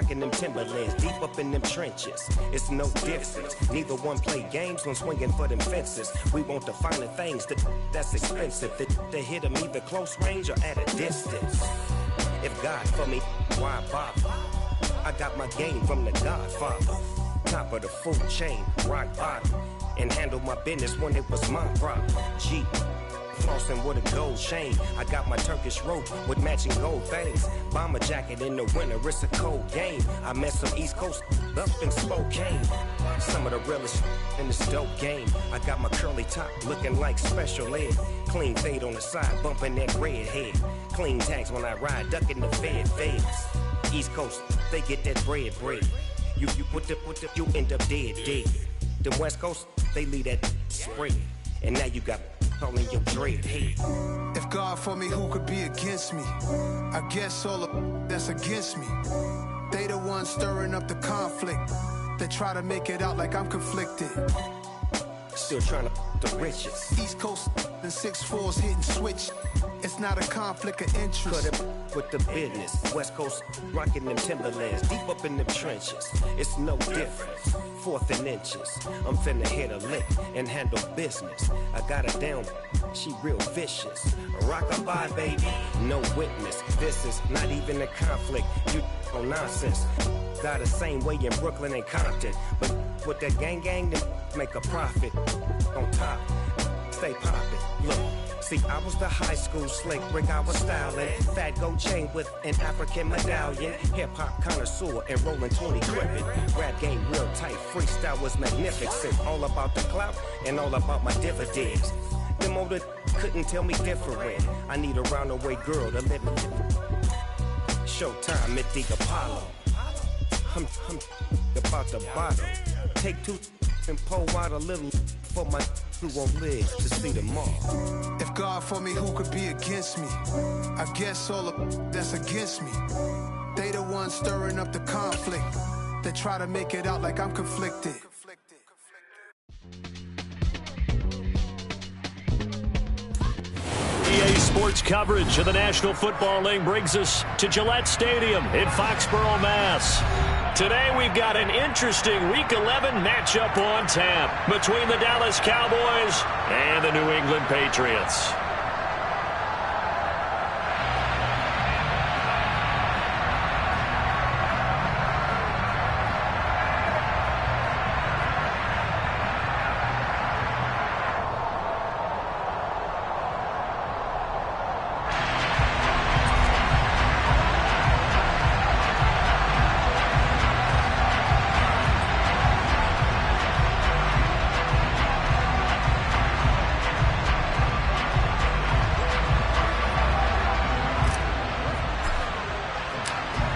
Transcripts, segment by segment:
rocking them Timberlands, deep up in them trenches. It's no difference. Neither one play games when swinging for them fences. We want the finer things that's expensive. They hit them either close range or at a distance. If God for me, why bother? I got my game from the Godfather. Top of the food chain, rock bottom. And handle my business when it was my problem. G. Flossing with a gold chain. I got my Turkish rope with matching gold things. Bomber jacket in the winter, it's a cold game. I met some East Coast up in Spokane. Some of the realest in this dope game. I got my curly top looking like special ed. Clean fade on the side, bumping that red head. Clean tags when I ride, ducking the feds. East Coast, they get that bread. You you end up dead. The West Coast, they leave that spread. And now you got calling your dread head. If God for me, who could be against me? I guess all of that's against me. They the ones stirring up the conflict. They try to make it out like I'm conflicted. Still trying to the riches. East Coast and 6'4's hitting switch. It's not a conflict of interest. Cut it with the business. West Coast rocking them Timberlands, deep up in them trenches. It's no difference. 4th and inches. I'm finna hit a lick and handle business. I got her down, she real vicious. Rock-a-bye, baby, no witness. This is not even a conflict. You on nonsense. Got the same way in Brooklyn and Compton. But with that gang, then make a profit. On top, stay poppin'. Look. See, I was the high school slick Rick, I was styling. Fat gold chain with an African medallion. Hip-hop connoisseur and rolling 20 crippin'. Rap game real tight, freestyle was magnificent. All about the clout and all about my dividends. Them older couldn't tell me different. I need a roundaway girl to let me. Showtime at the Apollo. I'm about the bottom. Take 2 and pour out a little for my who won't live to see tomorrow. If God for me, who could be against me? I guess all of that's against me. They the ones stirring up the conflict. They try to make it out like I'm conflicted. EA Sports coverage of the National Football League brings us to Gillette Stadium in Foxborough, Mass. Today we've got an interesting Week 11 matchup on tap between the Dallas Cowboys and the New England Patriots.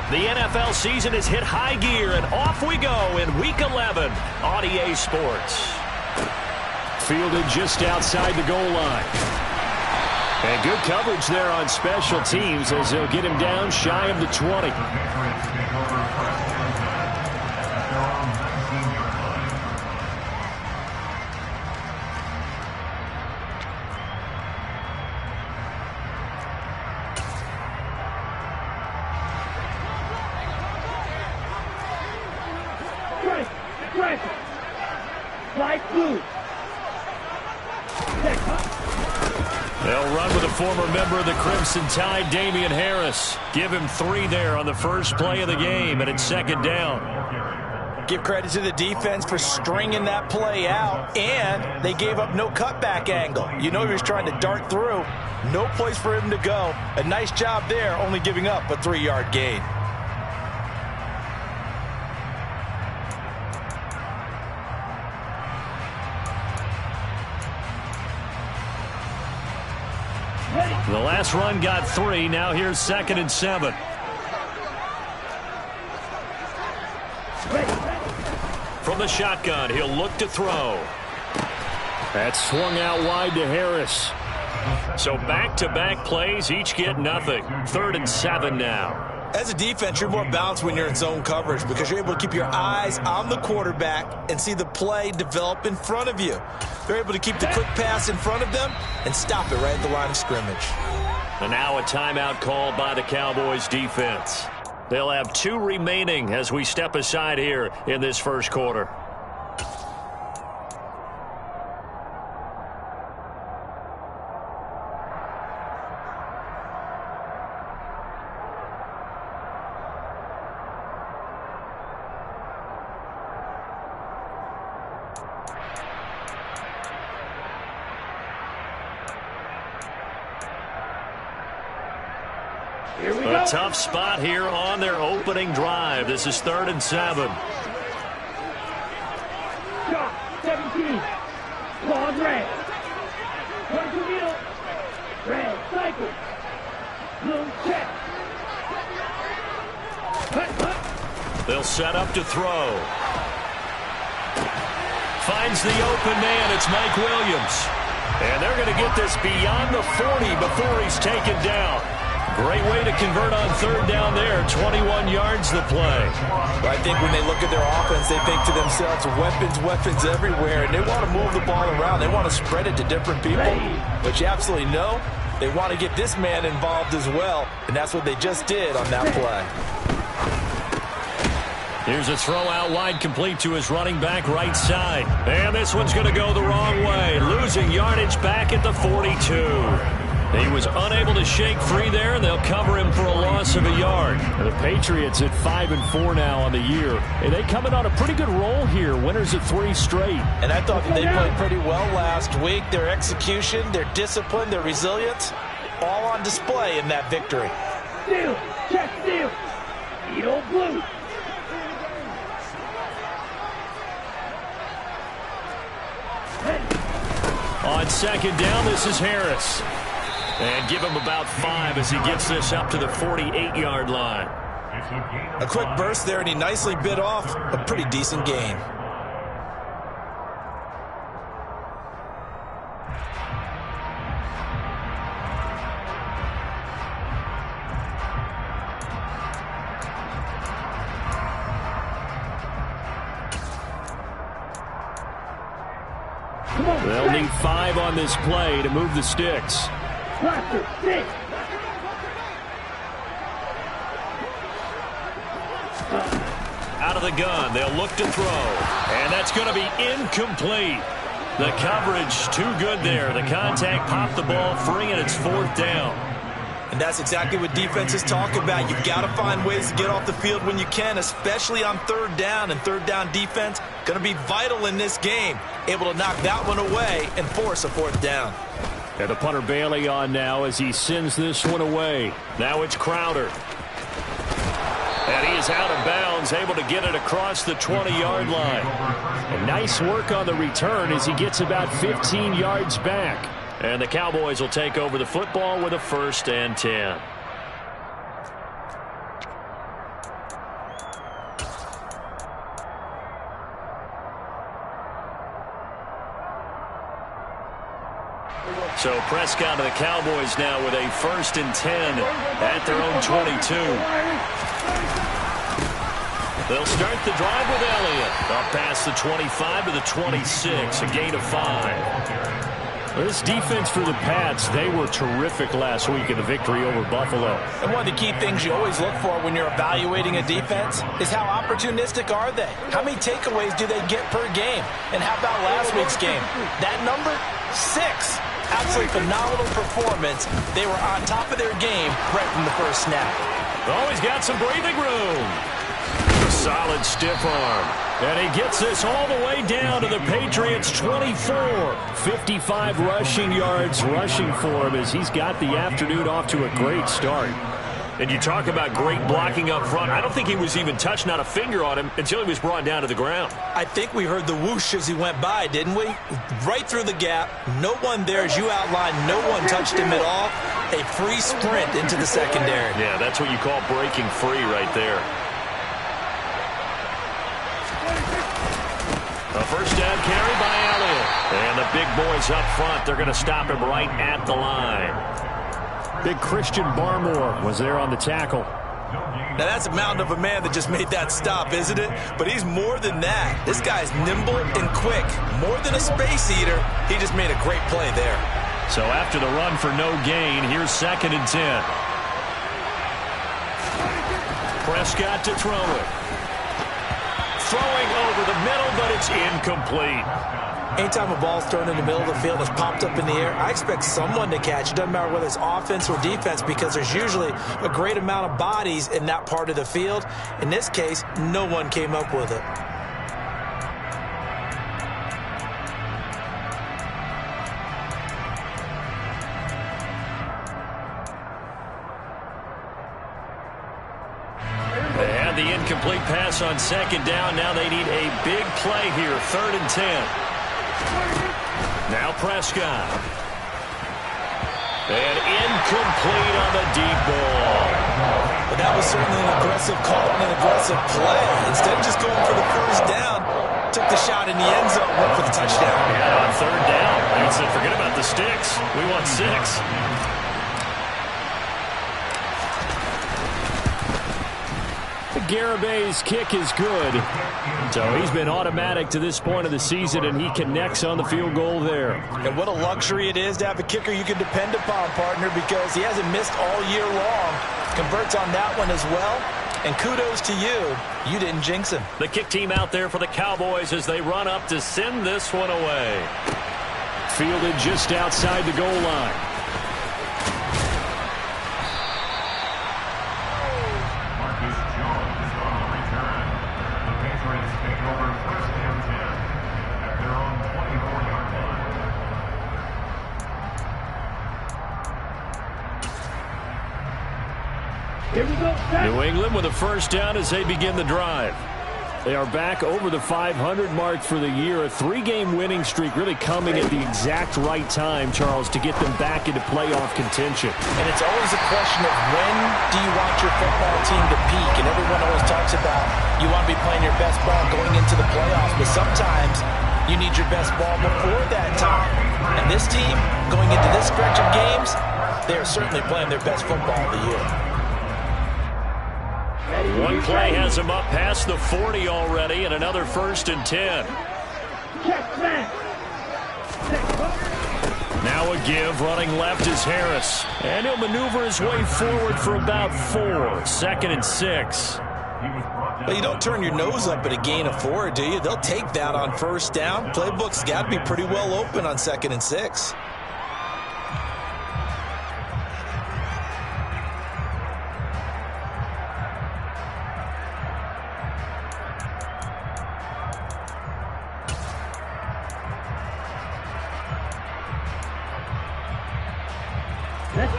The NFL season has hit high gear, and off we go in Week 11 on EA Sports. Fielded just outside the goal line. And good coverage there on special teams as they'll get him down shy of the 20. They'll run with a former member of the Crimson Tide, Damian Harris. Give him 3 there on the first play of the game, and it's 2nd down. Give credit to the defense for stringing that play out, and they gave up no cutback angle. You know he was trying to dart through. No place for him to go. A nice job there, only giving up a 3-yard gain. The last run got 3. Now here's 2nd and 7. From the shotgun, he'll look to throw. That's swung out wide to Harris. So back-to-back plays, each get nothing. 3rd and 7 now. As a defense, you're more balanced when you're in zone coverage because you're able to keep your eyes on the quarterback and see the play develop in front of you. They're able to keep the quick pass in front of them and stop it right at the line of scrimmage. And now a timeout called by the Cowboys defense. They'll have 2 remaining as we step aside here in this first quarter. A tough spot here on their opening drive. This is 3rd and 7. Shot, 17. Claude red. Run to middle. Red, cycle. Blue, check. They'll set up to throw. Finds the open man. It's Mike Williams. And they're going to get this beyond the 40 before he's taken down. Great way to convert on 3rd down there. 21 yards to play. I think when they look at their offense, they think to themselves, weapons everywhere, and they want to move the ball around. They want to spread it to different people. But you absolutely know they want to get this man involved as well, and that's what they just did on that play. Here's a throw out wide, complete to his running back right side. And this one's going to go the wrong way, losing yardage back at the 42. He was unable to shake free there, and they'll cover him for a loss of a yard. The Patriots at 5-4 now on the year. And they come in on a pretty good roll here. Winners of 3 straight. And I thought that they played pretty well last week. Their execution, their discipline, their resilience, all on display in that victory. Steal, check steal. Eagle blue. On 2nd down, this is Harris. And give him about 5 as he gets this up to the 48-yard line. A quick burst there, and he nicely bit off a pretty decent gain. They'll need 5 on this play to move the sticks. Out of the gun, they'll look to throw. And that's going to be incomplete. The coverage too good there. The contact popped the ball free, and it's 4th down. And that's exactly what defenses talk about. You've got to find ways to get off the field when you can, especially on 3rd down. And 3rd down defense going to be vital in this game. Able to knock that one away and force a 4th down. And the punter Bailey on now as he sends this one away. Now it's Crowder. And he is out of bounds, able to get it across the 20-yard line. And nice work on the return as he gets about 15 yards back. And the Cowboys will take over the football with a 1st and 10. So Prescott and the Cowboys now with a 1st and 10 at their own 22. They'll start the drive with Elliott. Up past the 25 to the 26, a gain of 5. This defense for the Pats, they were terrific last week in the victory over Buffalo. And one of the key things you always look for when you're evaluating a defense is how opportunistic are they? How many takeaways do they get per game? And how about last week's game? That number, 6. Absolutely phenomenal performance. They were on top of their game right from the first snap. Always got some breathing room. Solid stiff arm. And he gets this all the way down to the Patriots' 24. 55 rushing yards rushing for him as he's got the afternoon off to a great start. And you talk about great blocking up front. I don't think he was even touched, not a finger on him, until he was brought down to the ground. I think we heard the whoosh as he went by, didn't we? Right through the gap. No one there, as you outlined. No one touched him at all. A free sprint into the secondary. Yeah, that's what you call breaking free right there. A 1st down carry by Elliott. And the big boys up front, they're going to stop him right at the line. Big Christian Barmore was there on the tackle. Now that's a mountain of a man that just made that stop, isn't it? But he's more than that. This guy's nimble and quick. More than a space eater, he just made a great play there. So after the run for no gain, here's 2nd and 10. Prescott to throw it. Throwing over the middle, but it's incomplete. Anytime a ball's thrown in the middle of the field that's popped up in the air, I expect someone to catch. It doesn't matter whether it's offense or defense, because there's usually a great amount of bodies in that part of the field. In this case, no one came up with it. They had the incomplete pass on second down. Now they need a big play here, 3rd and 10. Now Prescott. And incomplete on the deep ball. But that was certainly an aggressive call and an aggressive play. Instead of just going for the first down, took the shot in the end zone, went for the touchdown. Yeah, on 3rd down. They said, forget about the sticks. We want 6. Garabay's kick is good. So he's been automatic to this point of the season, and he connects on the field goal there. And what a luxury it is to have a kicker you can depend upon, partner, because he hasn't missed all year long. Converts on that one as well. And kudos to you. You didn't jinx him. The kick team out there for the Cowboys as they run up to send this one away. Fielded just outside the goal line. New England with a first down as they begin the drive. They are back over the 500 mark for the year. A 3-game winning streak really coming at the exact right time, Charles, to get them back into playoff contention. And it's always a question of when do you want your football team to peak? And everyone always talks about you want to be playing your best ball going into the playoffs, but sometimes you need your best ball before that time. And this team, going into this stretch of games, they are certainly playing their best football of the year. One play has them up past the 40 already, and another 1st and 10. Now a give, running left is Harris. And he'll maneuver his way forward for about 4. 2nd and 6. Well, you don't turn your nose up at a gain of 4, do you? They'll take that on first down. Playbook's got to be pretty well open on 2nd and 6.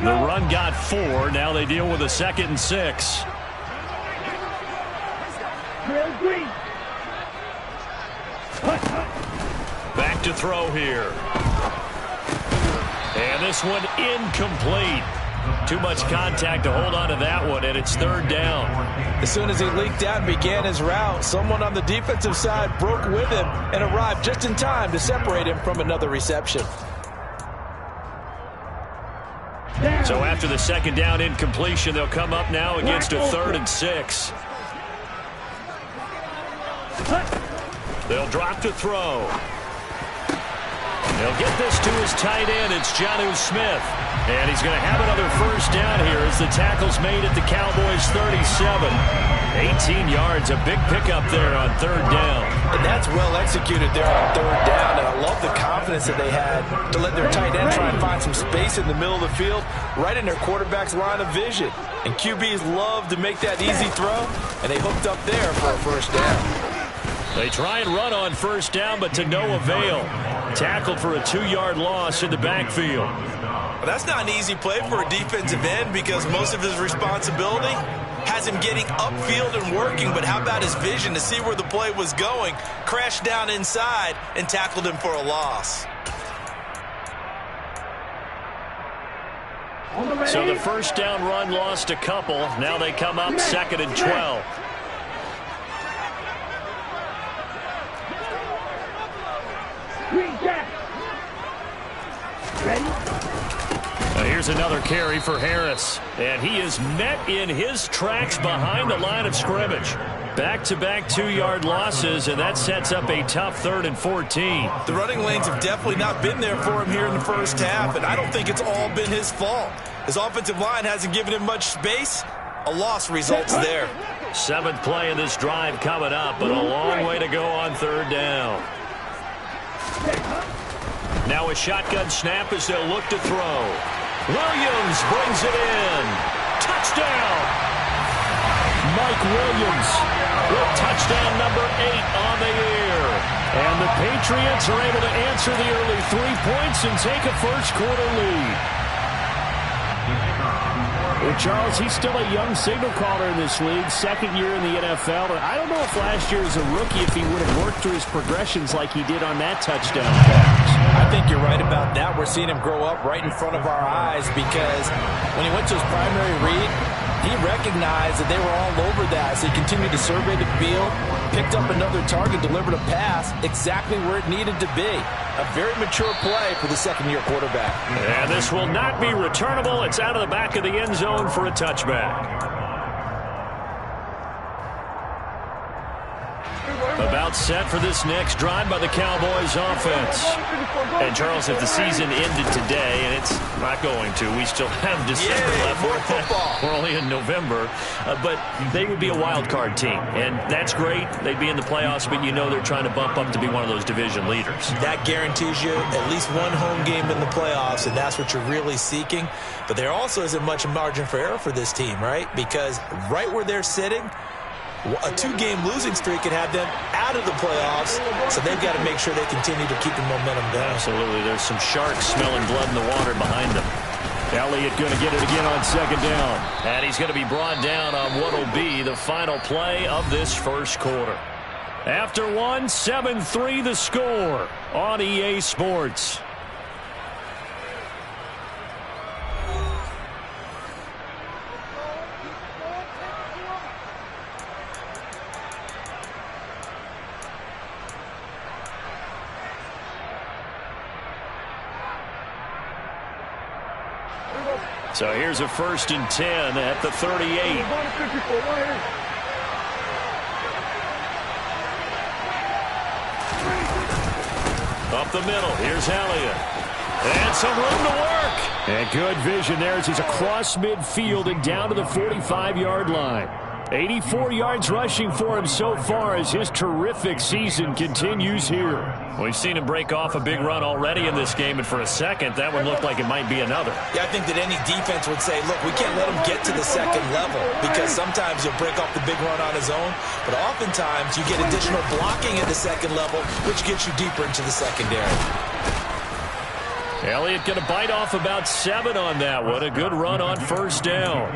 The run got 4. Now they deal with a 2nd and 6. Back to throw here. And this one incomplete. Too much contact to hold on to that one, and it's 3rd down. As soon as he leaked out and began his route, someone on the defensive side broke with him and arrived just in time to separate him from another reception. So after the 2nd down incompletion, they'll come up now against a 3rd and 6. They'll drop to throw. They'll get this to his tight end. It's Jonnu Smith. And he's going to have another first down here as the tackle's made at the Cowboys' 37. 18 yards, a big pickup there on 3rd down. And that's well executed there on 3rd down. And I love the confidence that they had to let their tight end try and find some space in the middle of the field, right in their quarterback's line of vision. And QBs love to make that easy throw, and they hooked up there for a first down. They try and run on first down, but to no avail. Tackled for a 2-yard loss in the backfield. Well, that's not an easy play for a defensive end because most of his responsibility has him getting upfield and working, but how about his vision to see where the play was going, crashed down inside, and tackled him for a loss. So the first down run lost a couple. Now they come up 2nd and 12. Here's another carry for Harris. And he is met in his tracks behind the line of scrimmage. Back-to-back 2-yard losses, and that sets up a tough 3rd and 14. The running lanes have definitely not been there for him here in the first half, and I don't think it's all been his fault. His offensive line hasn't given him much space. A loss results there. Seventh play of this drive coming up, but a long way to go on third down. Now a shotgun snap as they'll look to throw. Williams brings it in. Touchdown! Mike Williams with touchdown number 8 on the year. And the Patriots are able to answer the early 3 points and take a first-quarter lead. Well, Charles, he's still a young signal caller in this league, second year in the NFL. But I don't know if last year as a rookie, if he would have worked through his progressions like he did on that touchdown pass. I think you're right about that. We're seeing him grow up right in front of our eyes because when he went to his primary read, he recognized that they were all over that. So he continued to survey the field, picked up another target, delivered a pass exactly where it needed to be. A very mature play for the second-year quarterback. And this will not be returnable. It's out of the back of the end zone for a touchback. About set for this next drive by the Cowboys offense. And, Charles, if the season ended today, and it's not going to, we still have December left. More football. We're only in November. But they would be a wild card team. And that's great. They'd be in the playoffs, but you know they're trying to bump up to be one of those division leaders. That guarantees you at least one home game in the playoffs, and that's what you're really seeking. But there also isn't much margin for error for this team, right? Because right where they're sitting, a 2-game losing streak could have them out of the playoffs, so they've got to make sure they continue to keep the momentum going. Absolutely. There's some sharks smelling blood in the water behind them. Elliott going to get it again on second down. And he's going to be brought down on what will be the final play of this first quarter. After one, 7-3 the score on EA Sports. So here's a 1st and 10 at the 38. Up the middle. Here's Elliott. And some room to work. And good vision there as he's across midfield and down to the 45-yard line. 84 yards rushing for him so far as his terrific season continues here. We've seen him break off a big run already in this game, and for a second, that one looked like it might be another. Yeah, I think that any defense would say, look, we can't let him get to the second level because sometimes he'll break off the big run on his own, but oftentimes you get additional blocking at the second level, which gets you deeper into the secondary. Elliott going to bite off about 7 on that one. A good run on first down.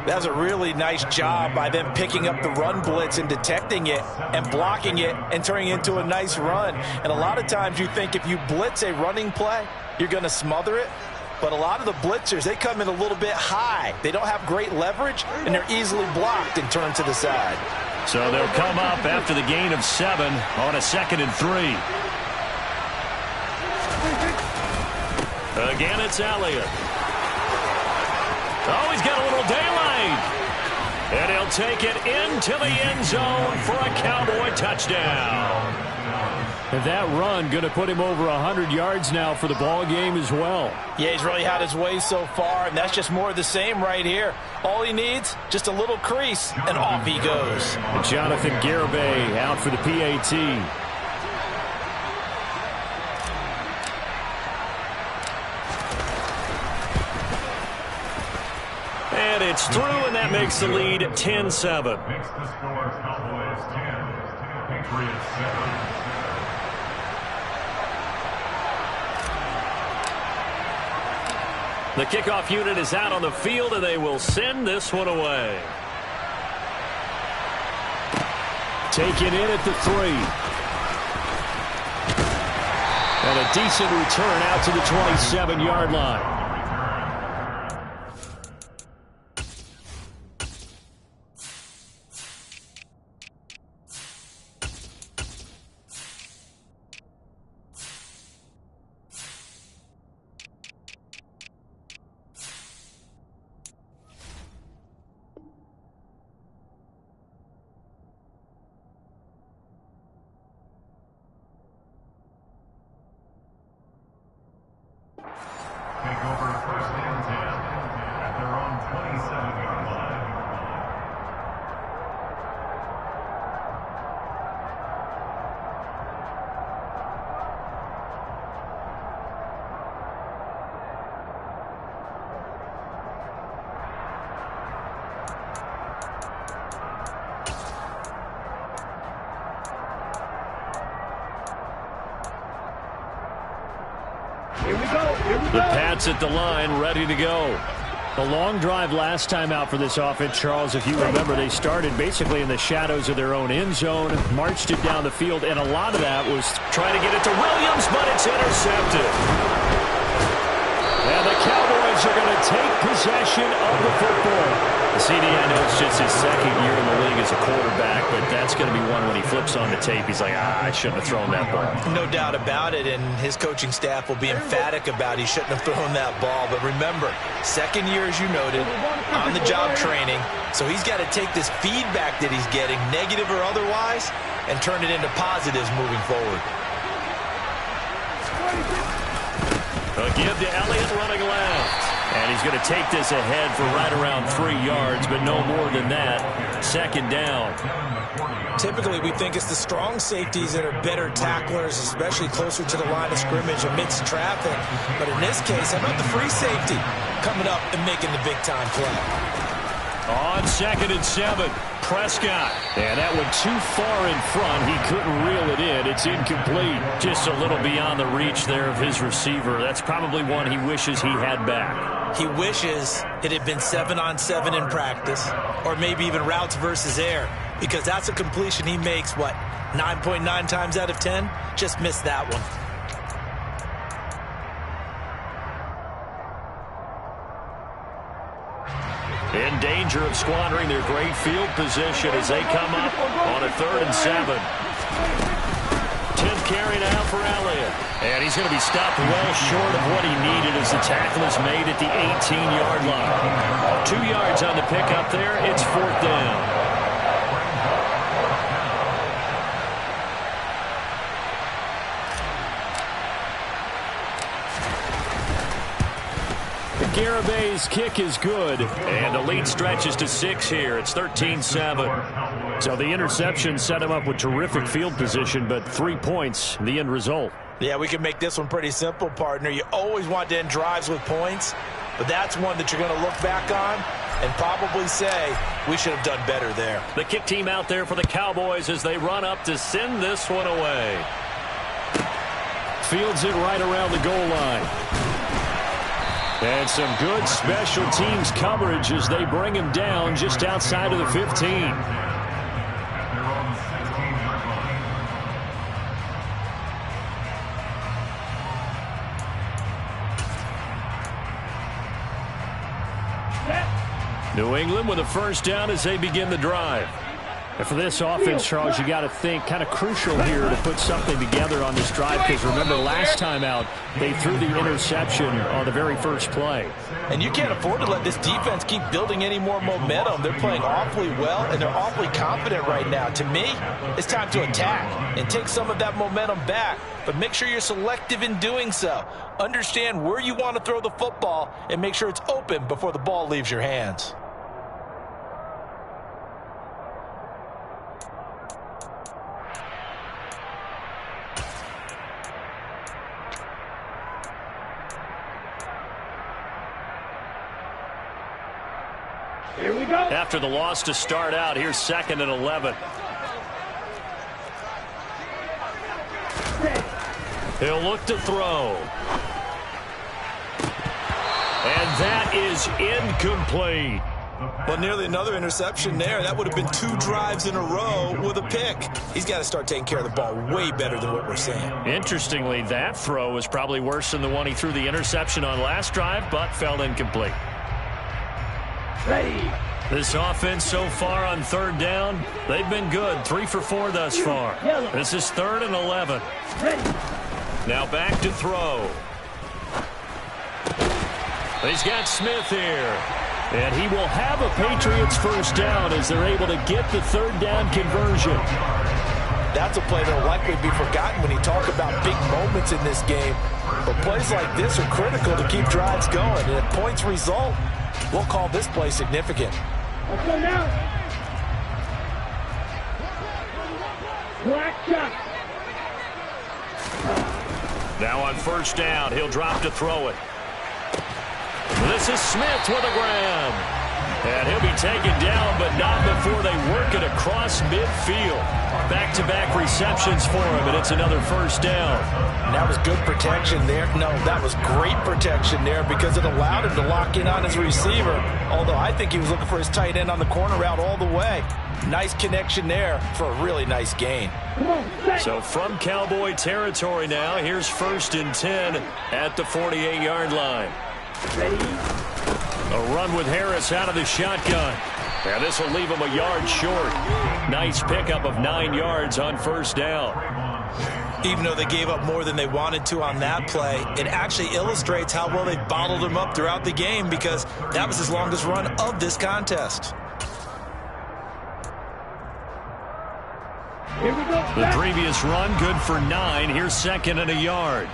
That was a really nice job by them picking up the run blitz and detecting it and blocking it and turning it into a nice run. And a lot of times you think if you blitz a running play, you're going to smother it. But a lot of the blitzers, they come in a little bit high. They don't have great leverage, and they're easily blocked and turned to the side. So they'll come up after the gain of 7 on a 2nd and 3. Again, it's Elliott. Oh, he's got a little daylight. And he'll take it into the end zone for a Cowboy touchdown. And that run going to put him over 100 yards now for the ball game as well. Yeah, he's really had his way so far, and that's just more of the same right here. All he needs, just a little crease, and off he goes. Jonathan Garibay out for the PAT. And it's through, and that makes the lead 10-7. Makes the score Cowboys 10, Patriots 7. The kickoff unit is out on the field, and they will send this one away. Taken in at the 3. And a decent return out to the 27-yard line. Take over The Pats at the line, ready to go. A long drive last time out for this offense, Charles. If you remember, they started basically in the shadows of their own end zone, marched it down the field, and a lot of that was trying to get it to Williams, but it's intercepted. And the Cowboys are going to take possession of the football. The CD, I know it's just his second year in the league as a quarterback, but that's going to be one when he flips on the tape. He's like, I shouldn't have thrown that ball. No doubt about it, and his coaching staff will be emphatic about he shouldn't have thrown that ball. But remember, second year, as you noted, on-the-job training, so he's got to take this feedback that he's getting, negative or otherwise, and turn it into positives moving forward. A give to Elliott running left. And he's going to take this ahead for right around 3 yards, but no more than that. Second down. Typically, we think it's the strong safeties that are better tacklers, especially closer to the line of scrimmage amidst traffic. But in this case, how about the free safety coming up and making the big-time play? On 2nd and 7, Prescott. And that went too far in front. He couldn't reel it in. It's incomplete. Just a little beyond the reach there of his receiver. That's probably one he wishes he had back. He wishes it had been 7-on-7 in practice, or maybe even routes versus air, because that's a completion he makes, 9.9 times out of 10? Just missed that one. In danger of squandering their great field position as they come up on a 3rd and 7. 10th carry now for Elliott. And he's going to be stopped well short of what he needed as the tackle is made at the 18-yard line. 2 yards on the pickup there. It's 4th down. Garabay's kick is good, and the lead stretches to 6 here. It's 13-7. So the interception set him up with terrific field position, but 3 points, the end result. Yeah, we can make this one pretty simple, partner. You always want to end drives with points, but that's one that you're going to look back on and probably say, we should have done better there. The kick team out there for the Cowboys as they run up to send this one away. Fields it right around the goal line. And some good special teams coverage as they bring him down just outside of the 15. New England with a first down as they begin the drive. And for this offense, Charles, you got to think kind of crucial here to put something together on this drive, because remember last time out they threw the interception on the very first play. And you can't afford to let this defense keep building any more momentum. They're playing awfully well, and they're awfully confident right now. To me, it's time to attack and take some of that momentum back, but make sure you're selective in doing so. Understand where you want to throw the football and make sure it's open before the ball leaves your hands. Here we go. After the loss to start out, here's 2nd and 11. He'll look to throw. And that is incomplete. Well, nearly another interception there. That would have been 2 drives in a row with a pick. He's got to start taking care of the ball way better than what we're seeing. Interestingly, that throw was probably worse than the one he threw the interception on last drive, but fell incomplete. Ready. This offense so far on 3rd down, they've been good. 3 for 4 thus far. This is 3rd and 11. Ready. Now back to throw. He's got Smith here. And he will have a Patriots first down as they're able to get the 3rd down conversion. That's a play that will likely be forgotten when you talk about big moments in this game. But plays like this are critical to keep drives going. And if points result, we'll call this play significant. Let's go now. Black shot. Now on first down, he'll drop to throw it. This is Smith with a grab. And he'll be taken down, but not before they work it across midfield. Back-to-back receptions for him, and it's another first down. And that was good protection there. No, that was great protection there because it allowed him to lock in on his receiver, although I think he was looking for his tight end on the corner route all the way. Nice connection there for a really nice gain. So from Cowboy territory now, here's 1st and 10 at the 48-yard line. A run with Harris out of the shotgun. And this will leave him a yard short. Nice pickup of 9 yards on first down. Even though they gave up more than they wanted to on that play, it actually illustrates how well they bottled him up throughout the game because that was his longest run of this contest. Here we go. The previous run, good for 9. Here's 2nd and a yard.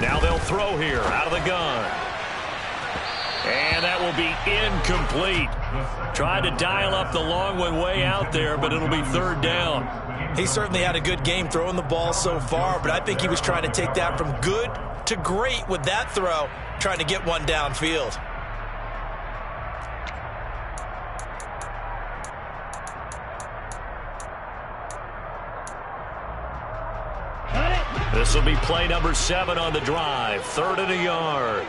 Now they'll throw here out of the gun. And that will be incomplete. Tried to dial up the long one way out there, but it'll be 3rd down. He certainly had a good game throwing the ball so far, but I think he was trying to take that from good to great with that throw, trying to get one downfield. This will be play number 7 on the drive. 3rd and a yard.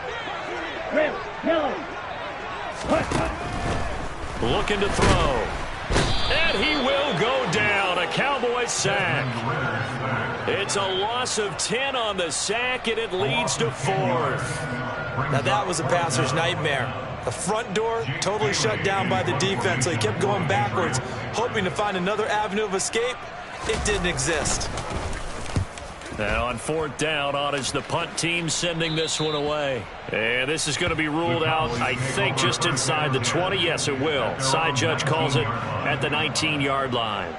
Red, yellow. Looking to throw. And he will go down. A Cowboy sack. It's a loss of 10 on the sack, and it leads to 4th. Now that was a passer's nightmare. The front door totally shut down by the defense, so he kept going backwards, hoping to find another avenue of escape. It didn't exist. Now on 4th down, on is the punt team sending this one away. And this is going to be ruled out, I think, just inside the 20. Yes, it will. Side judge calls it at the 19-yard line.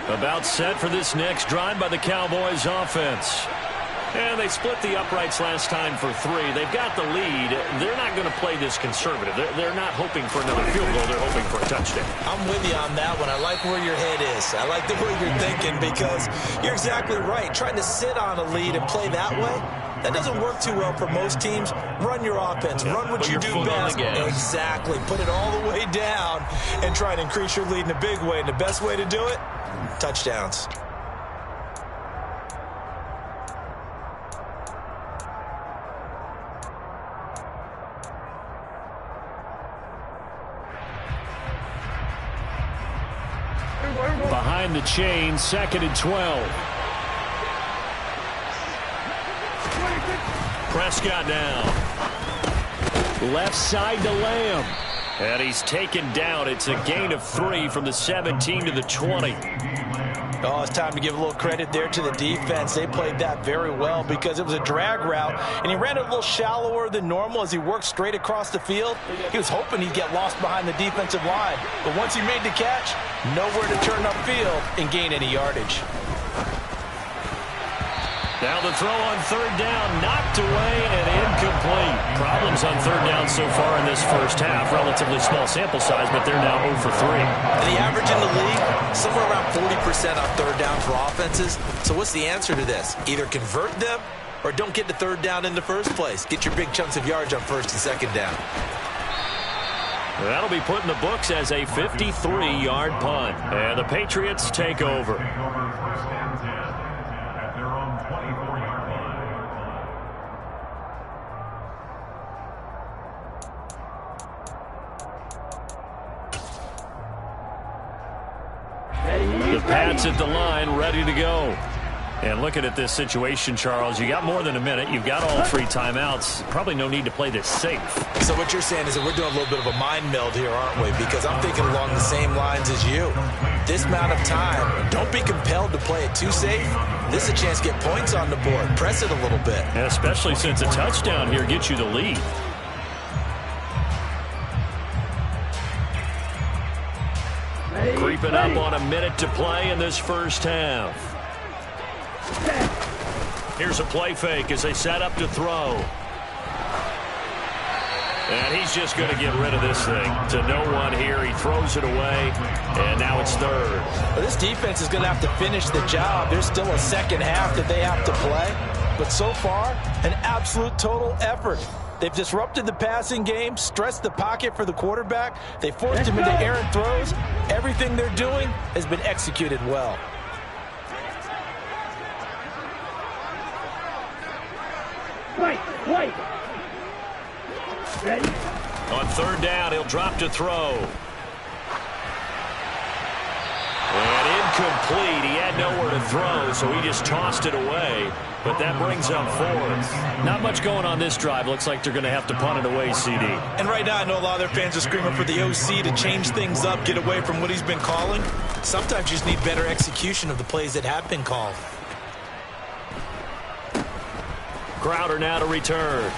About set for this next drive by the Cowboys offense. And they split the uprights last time for 3. They've got the lead. They're not going to play this conservative. They're not hoping for another field goal. They're hoping for a touchdown. I'm with you on that one. I like where your head is. I like the way you're thinking because you're exactly right. Trying to sit on a lead and play that way, that doesn't work too well for most teams. Run your offense. Run what you do best. Exactly. Put it all the way down and try to increase your lead in a big way. And the best way to do it, touchdowns. Behind the chain, 2nd and 12. Prescott now. Left side to Lamb. And he's taken down. It's a gain of 3 from the 17 to the 20. Oh, it's time to give a little credit there to the defense. They played that very well because it was a drag route, and he ran it a little shallower than normal as he worked straight across the field. He was hoping he'd get lost behind the defensive line, but once he made the catch, nowhere to turn upfield and gain any yardage. Now the throw on 3rd down, knocked away and incomplete. Problems on 3rd down so far in this first half. Relatively small sample size, but they're now 0 for 3. And the average in the league, somewhere around 40% on 3rd down for offenses. So what's the answer to this? Either convert them or don't get to 3rd down in the first place. Get your big chunks of yards on 1st and 2nd down. That'll be put in the books as a 53-yard punt. And the Patriots take over. The Pats at the line, ready to go. And looking at this situation, Charles, you got more than a minute. You've got all 3 timeouts. Probably no need to play this safe. So what you're saying is that we're doing a little bit of a mind meld here, aren't we? Because I'm thinking along the same lines as you. This amount of time, don't be compelled to play it too safe. This is a chance to get points on the board. Press it a little bit. And especially since a touchdown here gets you the lead. Creeping up on a minute to play in this first half. Here's a play fake as they set up to throw. And he's just going to get rid of this thing to no one here. He throws it away, and now it's third. Well, this defense is going to have to finish the job. There's still a second half that they have to play. But so far, an absolute total effort. They've disrupted the passing game, stressed the pocket for the quarterback. They forced him into errant throws. Everything they're doing has been executed well. Wait. Ready? On third down, he'll drop to throw. And incomplete. He had nowhere to throw, so he just tossed it away. But that brings up fourth. Not much going on this drive. Looks like they're going to have to punt it away, CD. And right now, I know a lot of their fans are screaming for the OC to change things up, get away from what he's been calling. Sometimes you just need better execution of the plays that have been called. Crowder now to return.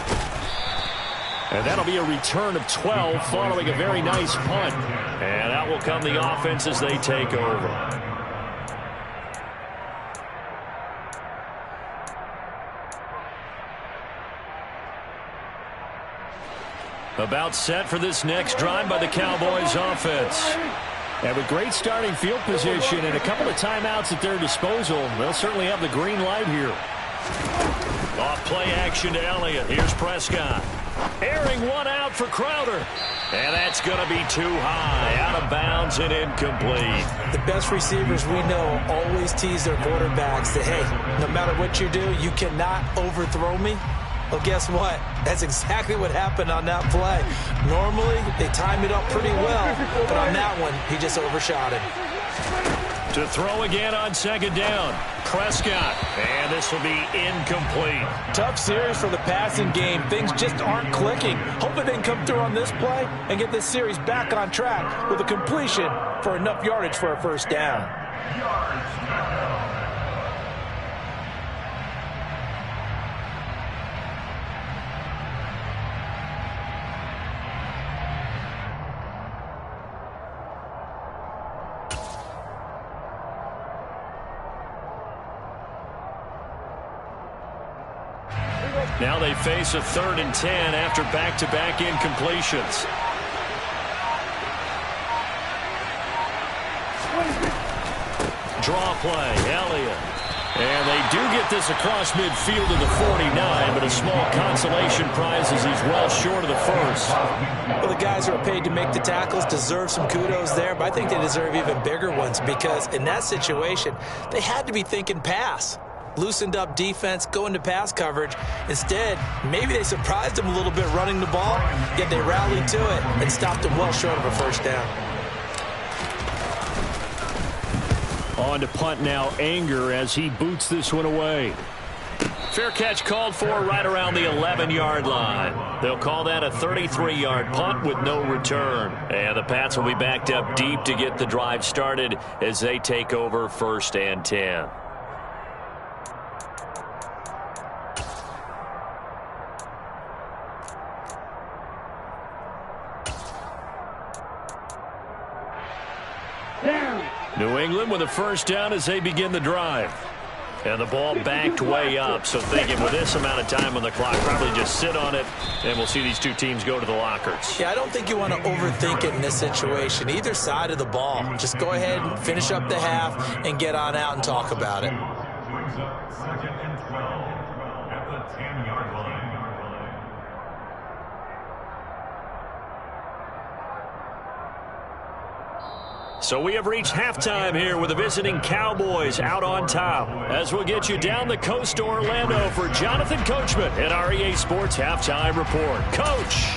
And that'll be a return of 12 following a very nice punt. And out will come the offense as they take over. About set for this next drive by the Cowboys offense. And with great starting field position and a couple of timeouts at their disposal, they'll certainly have the green light here. Off play action to Elliott. Here's Prescott. Airing one out for Crowder. And that's going to be too high. Out of bounds and incomplete. The best receivers we know always tease their quarterbacks that, hey, no matter what you do, you cannot overthrow me. Well, guess what? That's exactly what happened on that play. Normally, they time it up pretty well, but on that one, he just overshot it. To throw again on second down. Prescott, and this will be incomplete. Tough series for the passing game. Things just aren't clicking. Hoping they can come through on this play and get this series back on track with a completion for enough yardage for a first down. Now they face a 3rd and 10 after back-to-back incompletions. Draw play, Elliott. And they do get this across midfield to the 49, but a small consolation prize as he's well short of the first. Well, the guys who are paid to make the tackles deserve some kudos there, but I think they deserve even bigger ones because in that situation, they had to be thinking pass. Loosened up defense, going to pass coverage. Instead, maybe they surprised him a little bit running the ball, yet they rallied to it and stopped him well short of a first down. On to punt now, Anger, as he boots this one away. Fair catch called for right around the 11-yard line. They'll call that a 33-yard punt with no return. And the Pats will be backed up deep to get the drive started as they take over 1st and 10. New England with a first down as they begin the drive. And the ball backed way up, so thinking with this amount of time on the clock, probably just sit on it, and we'll see these two teams go to the lockers. Yeah, I don't think you want to overthink it in this situation. Either side of the ball. Just go ahead and finish up the half and get on out and talk about it. Brings up 2nd and 12 at the 10-yard line. So we have reached halftime here with the visiting Cowboys out on top. As we'll get you down the coast to Orlando for Jonathan Coachman at our EA Sports Halftime Report. Coach!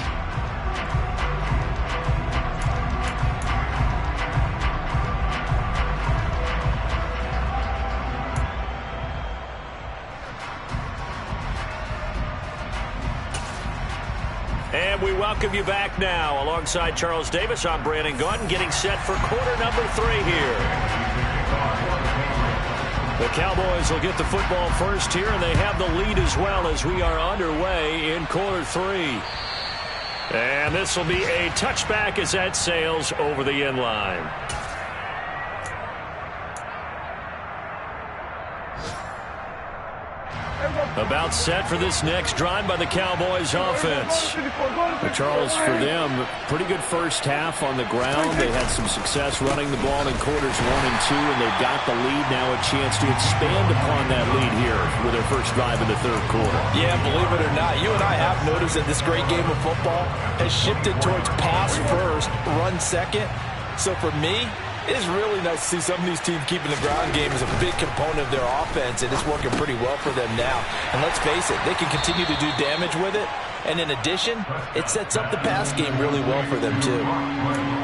And we welcome you back now. Alongside Charles Davis, I'm Brandon Gaudin, getting set for quarter number 3 here. The Cowboys will get the football first here, and they have the lead as well as we are underway in quarter 3. And this will be a touchback as that sails over the end line. About set for this next drive by the Cowboys offense. Charles, for them, pretty good first half on the ground. They had some success running the ball in quarters 1 and 2, and they've got the lead now, a chance to expand upon that lead here with their first drive in the third quarter. Yeah, believe it or not, you and I have noticed that this great game of football has shifted towards pass first, run second. So for me, it is really nice to see some of these teams keeping the ground game as a big component of their offense, and it's working pretty well for them now. And let's face it, they can continue to do damage with it. And in addition, it sets up the pass game really well for them, too.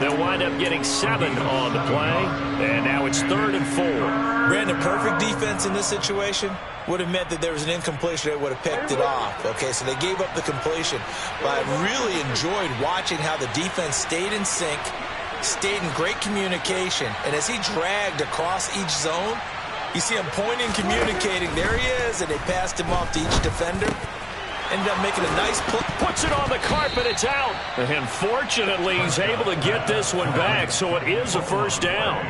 They'll wind up getting 7 on the play, and now it's 3rd and 4. Brandon, perfect defense in this situation would have meant that there was an incompletion that would have picked it off. Okay, so they gave up the completion. But I really enjoyed watching how the defense stayed in sync, stayed in great communication, and as he dragged across each zone, you see him pointing, communicating. There he is, and they passed him off to each defender. Ended up making a nice play. Puts it on the carpet, it's out. And fortunately, he's able to get this one back, so it is a first down.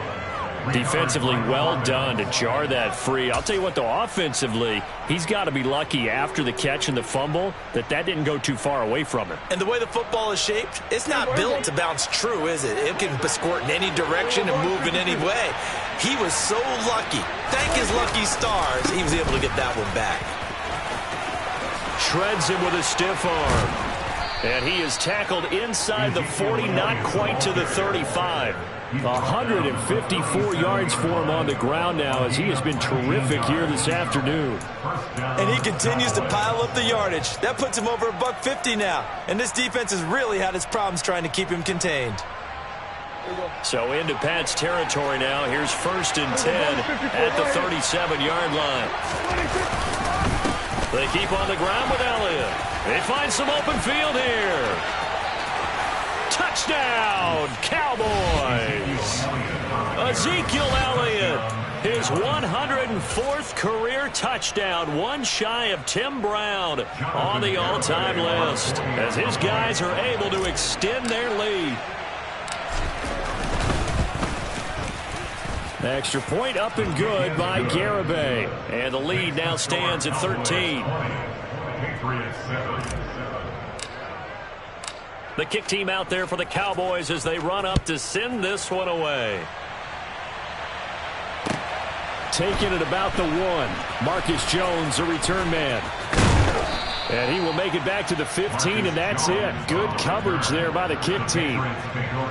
Defensively, well done to jar that free. I'll tell you what, though, offensively, he's got to be lucky after the catch and the fumble that didn't go too far away from him. And the way the football is shaped, it's not built to bounce true, is it? It can squirt in any direction and move in any way. He was so lucky. Thank his lucky stars, he was able to get that one back. Shreds him with a stiff arm. And he is tackled inside the 40, not quite to the 35. 154 yards for him on the ground now as he has been terrific here this afternoon. And he continues to pile up the yardage. That puts him over $150 now. And this defense has really had its problems trying to keep him contained. So into Pat's territory now. Here's 1st and 10 at the 37-yard line. They keep on the ground with Elliott. They find some open field here. Touchdown, Cowboys! Ezekiel Elliott, his 104th career touchdown, one shy of Tim Brown on the all-time list, as his guys are able to extend their lead. Extra point up and good by Garibay. And the lead now stands at 13. The kick team out there for the Cowboys as they run up to send this one away. Taking it about the 1. Marcus Jones, a return man. And he will make it back to the 15, and that's it. Good coverage there by the kick team.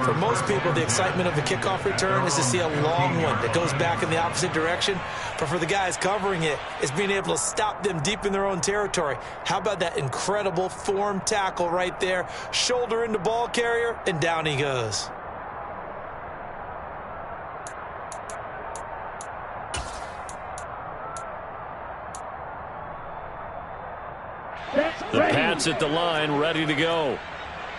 For most people, the excitement of the kickoff return is to see a long one that goes back in the opposite direction. But for the guys covering it, it's being able to stop them deep in their own territory. How about that incredible form tackle right there? Shoulder into ball carrier, and down he goes. The Pats at the line, ready to go.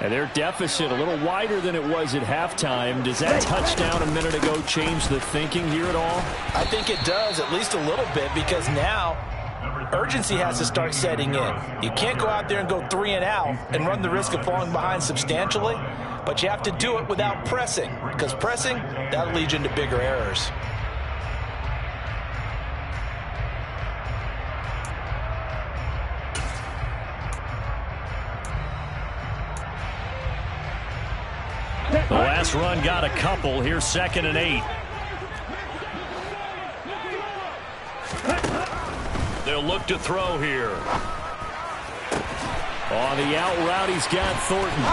And their deficit a little wider than it was at halftime. Does that touchdown a minute ago change the thinking here at all? I think it does, at least a little bit, because now urgency has to start setting in. You can't go out there and go 3 and out and run the risk of falling behind substantially, but you have to do it without pressing, because pressing, that'll lead you into bigger errors. The last run got a couple. Here's 2nd and 8. They'll look to throw here. On the out route, he's got Thornton.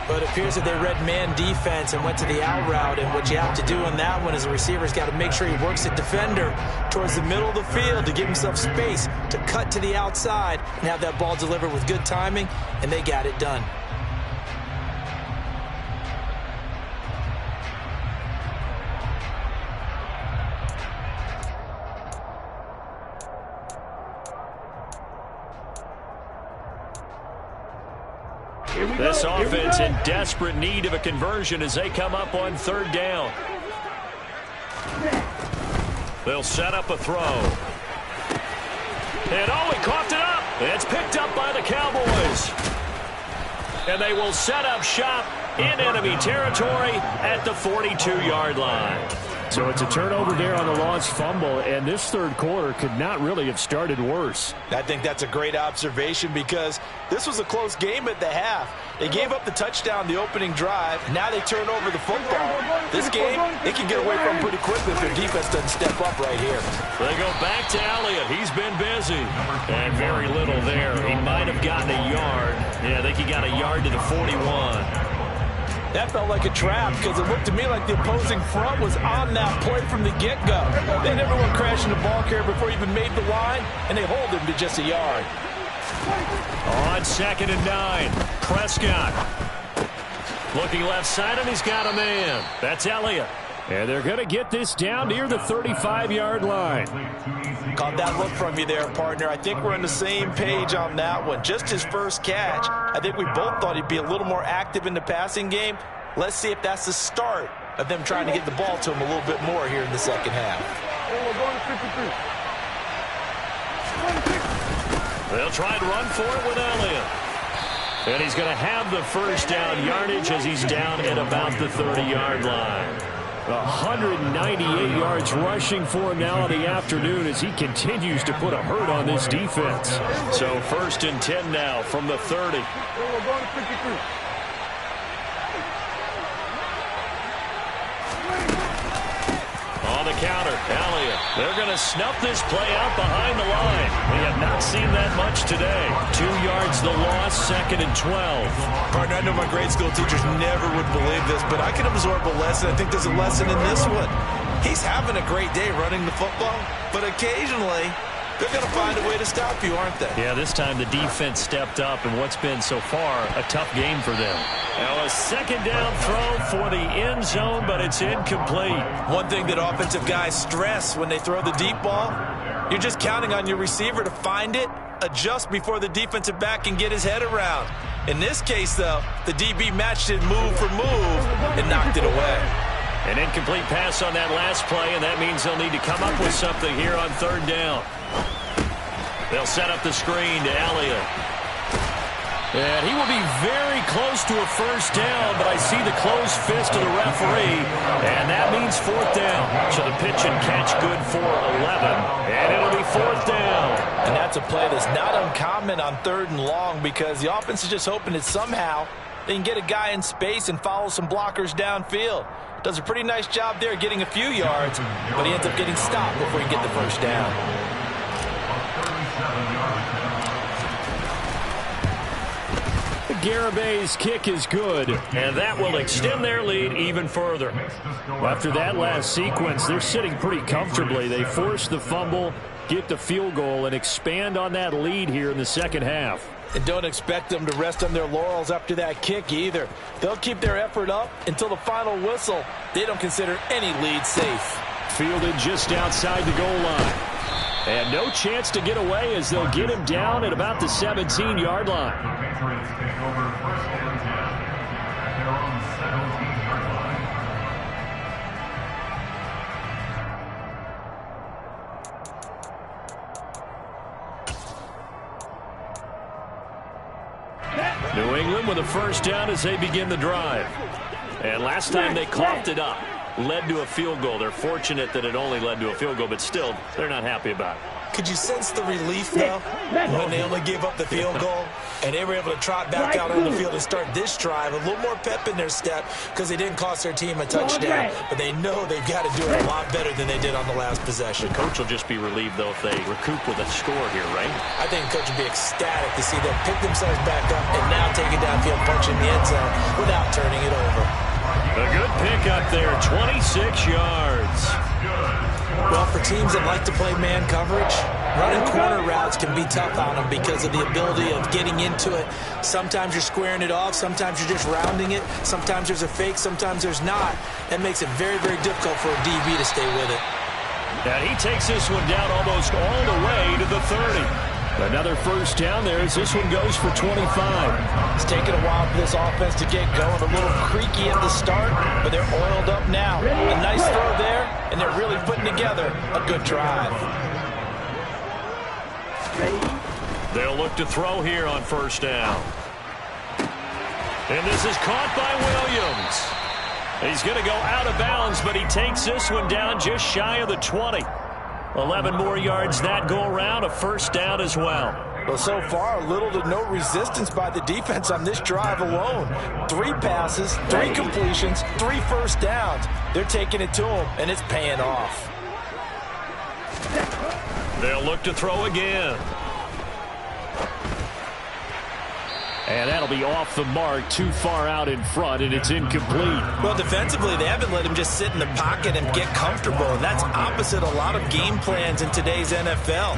But it appears that they read man defense and went to the out route. And what you have to do on that one is a receiver's got to make sure he works the defender towards the middle of the field to give himself space to cut to the outside and have that ball delivered with good timing, and they got it done. This offense in desperate need of a conversion as they come up on 3rd down. They'll set up a throw. And he coughed it up. It's picked up by the Cowboys. And they will set up shop in enemy territory at the 42-yard line. So it's a turnover there on the lost fumble, and this third quarter could not really have started worse. I think that's a great observation because this was a close game at the half. They gave up the touchdown the opening drive. Now they turn over the football. This game, they can get away from pretty quickly if their defense doesn't step up right here. They go back to Elliott. He's been busy. And very little there. He might have gotten a yard. Yeah, I think he got a yard to the 41. That felt like a trap because it looked to me like the opposing front was on that play from the get-go. They had everyone crashing the ball carrier before he even made the line, and they hold him to just a yard. On 2nd and 9, Prescott. Looking left side, and he's got a man. That's Elliott. And they're going to get this down near the 35-yard line. Caught that look from you there, partner. I think we're on the same page on that one. Just his first catch. I think we both thought he'd be a little more active in the passing game. Let's see if that's the start of them trying to get the ball to him a little bit more here in the second half. They'll try and run for it with Elliott. And he's going to have the first down yardage as he's down at about the 30-yard line. 198 yards rushing for him now in the afternoon as he continues to put a hurt on this defense. So 1st and 10 now from the 30. On the counter, Elliott. They're going to snuff this play out behind the line. We have not seen that much today. 2 yards the loss, 2nd and 12. Partner, I know my grade school teachers never would believe this, but I can absorb a lesson. I think there's a lesson in this one. He's having a great day running the football, but occasionally they're going to find a way to stop you, aren't they? Yeah, this time the defense stepped up in what's been so far a tough game for them. Now a 2nd down throw for the end zone, but it's incomplete. One thing that offensive guys stress when they throw the deep ball, you're just counting on your receiver to find it, adjust before the defensive back can get his head around. In this case, though, the DB matched it move for move and knocked it away. An incomplete pass on that last play, and that means they'll need to come up with something here on 3rd down. They'll set up the screen to Elliott. And he will be very close to a first down, but I see the closed fist of the referee, and that means 4th down. So the pitch and catch good for 11, and it'll be 4th down. And that's a play that's not uncommon on 3rd and long because the offense is just hoping that somehow they can get a guy in space and follow some blockers downfield. Does a pretty nice job there getting a few yards, but he ends up getting stopped before he can get the first down. Garabay's kick is good, and that will extend their lead even further. After that last sequence, they're sitting pretty comfortably. They force the fumble, get the field goal, and expand on that lead here in the second half. And don't expect them to rest on their laurels after that kick either. They'll keep their effort up until the final whistle. They don't consider any lead safe. Fielded just outside the goal line. And no chance to get away as they'll get him down at about the 17-yard line. The Patriots take over 1st and 10 at their own 17-yard line. New England with a first down as they begin the drive. And last time they coughed it up. Led to a field goal. They're fortunate that it only led to a field goal, but still, they're not happy about it. Could you sense the relief, though, when they only gave up the field goal and they were able to trot back out on the field and start this drive? A little more pep in their step because they didn't cost their team a touchdown, but they know they've got to do it a lot better than they did on the last possession. The coach will just be relieved, though, if they recoup with a score here, right? I think the coach will be ecstatic to see them pick themselves back up and now take it downfield, punch in the end zone without turning it over. A good pick up there, 26 yards. Well, for teams that like to play man coverage, running corner routes can be tough on them because of the ability of getting into it. Sometimes you're squaring it off. Sometimes you're just rounding it. Sometimes there's a fake. Sometimes there's not. That makes it very, very difficult for a DB to stay with it. And he takes this one down almost all the way to the 30. Another first down there as this one goes for 25. It's taken a while for this offense to get going. A little creaky at the start, but they're oiled up now. A nice throw there, and they're really putting together a good drive. They'll look to throw here on first down. And this is caught by Williams. He's going to go out of bounds, but he takes this one down just shy of the 20. 11 more yards that go around, a first down as well. Well, so far, little to no resistance by the defense on this drive alone. 3 passes, 3 completions, 3 first downs. They're taking it to him, and it's paying off. They'll look to throw again. And that'll be off the mark, too far out in front, and it's incomplete. Well, defensively, they haven't let him just sit in the pocket and get comfortable, and that's opposite a lot of game plans in today's NFL.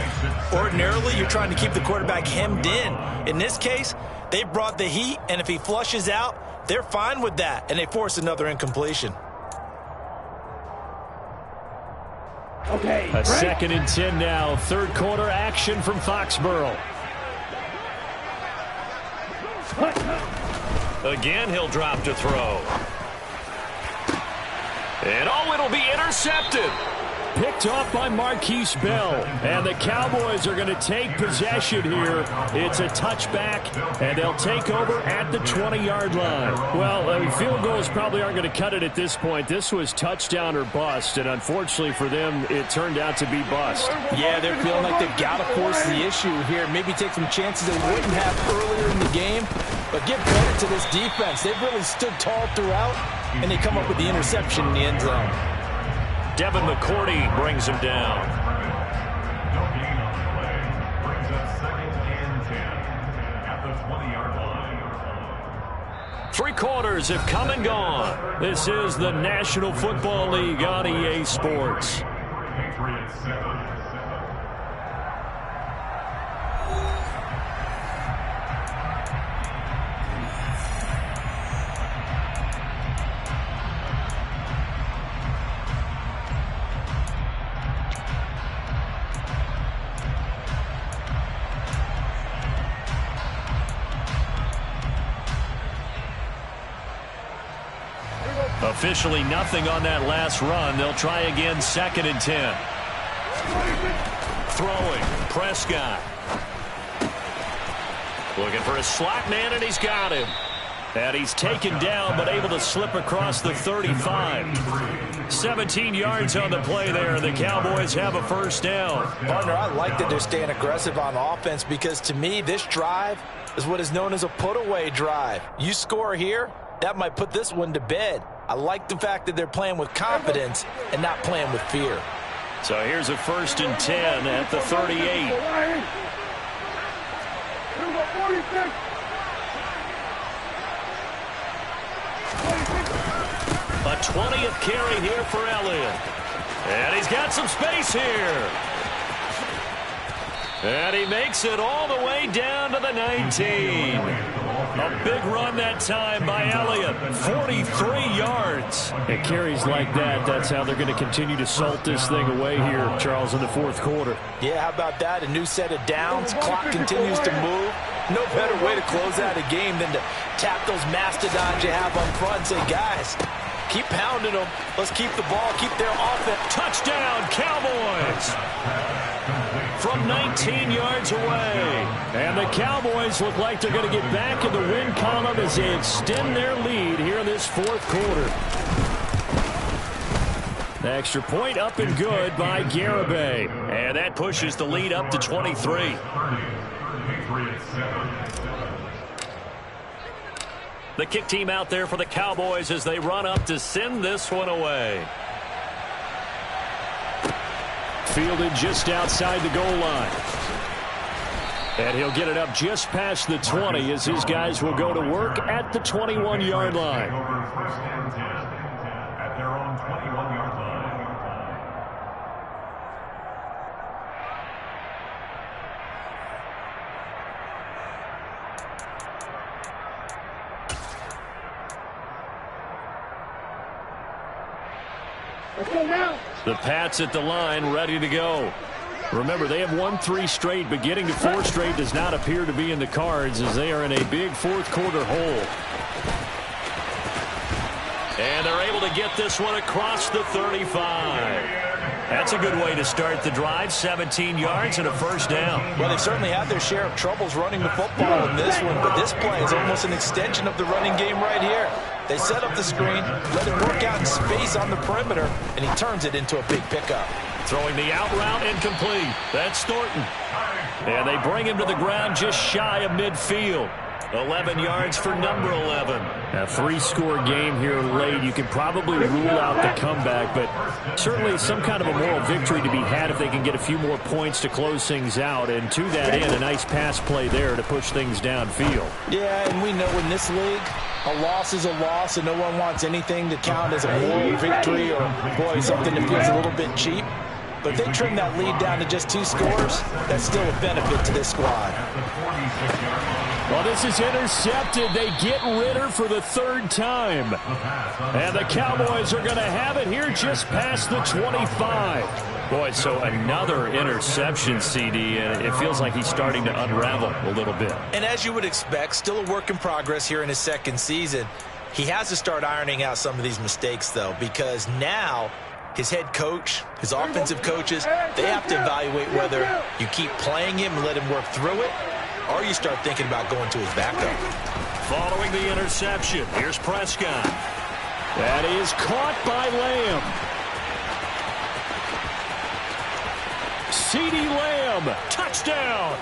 Ordinarily, you're trying to keep the quarterback hemmed in. In this case, they brought the heat, and if he flushes out, they're fine with that, and they force another incompletion. Okay. A 2nd and 10 now. Third quarter action from Foxborough. Again, he'll drop to throw. And it'll be intercepted. Picked off by Marquise Bell. And the Cowboys are going to take possession here. It's a touchback, and they'll take over at the 20-yard line. Well, field goals probably aren't going to cut it at this point. This was touchdown or bust, and unfortunately for them, it turned out to be bust. Yeah, they're feeling like they've got to force the issue here. Maybe take some chances they wouldn't have earlier in the game. But give credit to this defense. They've really stood tall throughout, and they come up with the interception in the end zone. Devin McCourty brings him down. No gain on the play. Brings up 2nd and 10 at the 20-yard line. 3 quarters have come and gone. This is the National Football League on EA Sports. Patriots 7. Officially nothing on that last run. They'll try again, 2nd and 10. Throwing, Prescott. Looking for a slot man, and he's got him. And he's taken down, but able to slip across the 35. 17 yards on the play there, and the Cowboys have a first down. Partner, I like that they're staying aggressive on offense because, to me, this drive is what is known as a put-away drive. You score here, that might put this one to bed. I like the fact that they're playing with confidence and not playing with fear. So here's a 1st and 10 at the 38. A 20th carry here for Elliott. And he's got some space here. And he makes it all the way down to the 19. A big run that time by Elliott. 43 yards. And carries like that, that's how they're going to continue to salt this thing away here, Charles, in the 4th quarter. Yeah, how about that? A new set of downs. Clock continues to move. No better way to close out a game than to tap those mastodons you have on front and say, guys, keep pounding them. Let's keep the ball, keep their offense. Touchdown, Cowboys! From 19 yards away. And the Cowboys look like they're going to get back in the win column as they extend their lead here in this 4th quarter. The extra point up and good by Garibay. And that pushes the lead up to 23. The kick team out there for the Cowboys as they run up to send this one away. Fielded just outside the goal line. And he'll get it up just past the 20 as his guys will go to work at the 21-yard line. Over 1st and 10 at their own 21-yard line. Let's go now. The Pats at the line, ready to go. Remember, they have won 3 straight, but getting to 4 straight does not appear to be in the cards as they are in a big 4th quarter hole. And they're able to get this one across the 35. That's a good way to start the drive. 17 yards and a first down. Well, they certainly had their share of troubles running the football in this one, but this play is almost an extension of the running game right here. They set up the screen, let him work out in space on the perimeter, and he turns it into a big pickup. Throwing the out route incomplete. That's Thornton. And they bring him to the ground just shy of midfield. 11 yards for number 11. A 3-score game here late. You can probably rule out the comeback, but certainly some kind of a moral victory to be had if they can get a few more points to close things out. And to that end, a nice pass play there to push things downfield. Yeah, and we know in this league, a loss is a loss, and no one wants anything to count as a moral victory or, boy, something that feels a little bit cheap. But if they trim that lead down to just 2 scores, that's still a benefit to this squad. Well, this is intercepted. They get Ritter for the 3rd time. And the Cowboys are going to have it here just past the 25. Boy, so another interception, CD, and it feels like he's starting to unravel a little bit. And as you would expect, still a work in progress here in his 2nd season. He has to start ironing out some of these mistakes, though, because now his head coach, his offensive coaches, they have to evaluate whether you keep playing him and let him work through it, or you start thinking about going to his backup. Following the interception, here's Prescott. That is caught by Lamb. CeeDee Lamb, touchdown.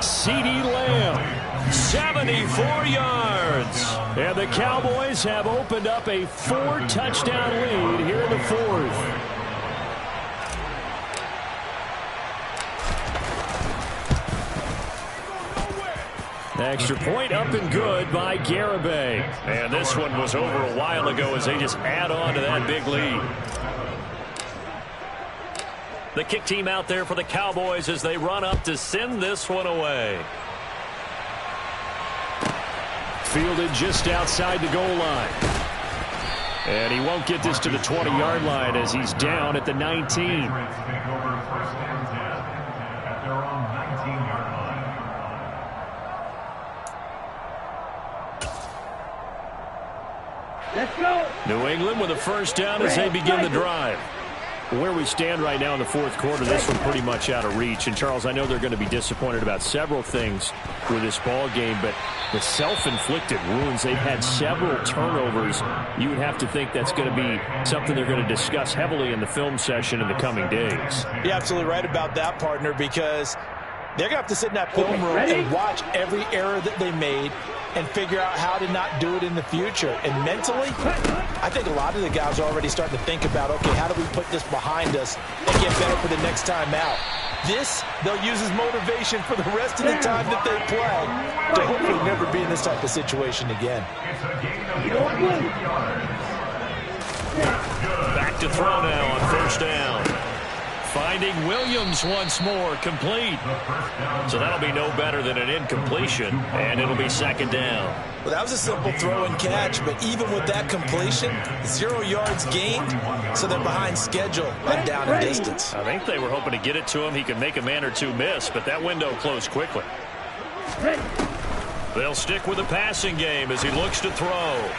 CeeDee Lamb, 74 yards. And the Cowboys have opened up a 4-touchdown lead here in the 4th. Extra point up and good by Garibay. And this one was over a while ago as they just add on to that big lead. The kick team out there for the Cowboys as they run up to send this one away. Fielded just outside the goal line. And he won't get this to the 20-yard line as he's down at the 19. Let's go. New England with a 1st down as they begin the drive. Where we stand right now in the 4th quarter, this one pretty much out of reach. And, Charles, I know they're going to be disappointed about several things with this ball game, but the self-inflicted wounds, they've had several turnovers. You would have to think that's going to be something they're going to discuss heavily in the film session in the coming days. You're absolutely right about that, partner, because they're going to have to sit in that film room and watch every error that they made and figure out how to not do it in the future. And mentally, I think a lot of the guys are already starting to think about, okay, how do we put this behind us and get better for the next time out? This, they'll use as motivation for the rest of the time that they play to hopefully never be in this type of situation again. Back to throw now on 1st down. Finding Williams once more, complete. So that'll be no better than an incompletion, and it'll be 2nd down. Well, that was a simple throw and catch, but even with that completion, 0 yards gained, so they're behind schedule on down and distance. I think they were hoping to get it to him. He could make a man or two miss, but that window closed quickly. They'll stick with the passing game as he looks to throw.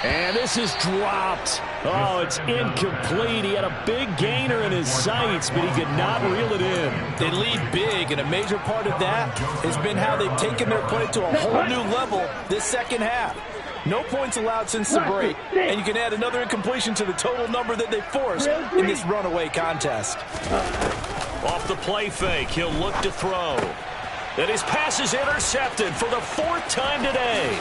And this is dropped. Oh, it's incomplete. He had a big gainer in his sights, but he could not reel it in. They lead big, and a major part of that has been how they've taken their play to a whole new level this 2nd half. No points allowed since the break, and you can add another incompletion to the total number that they forced in this runaway contest. Off the play fake, he'll look to throw. And his pass is intercepted for the 4th time today.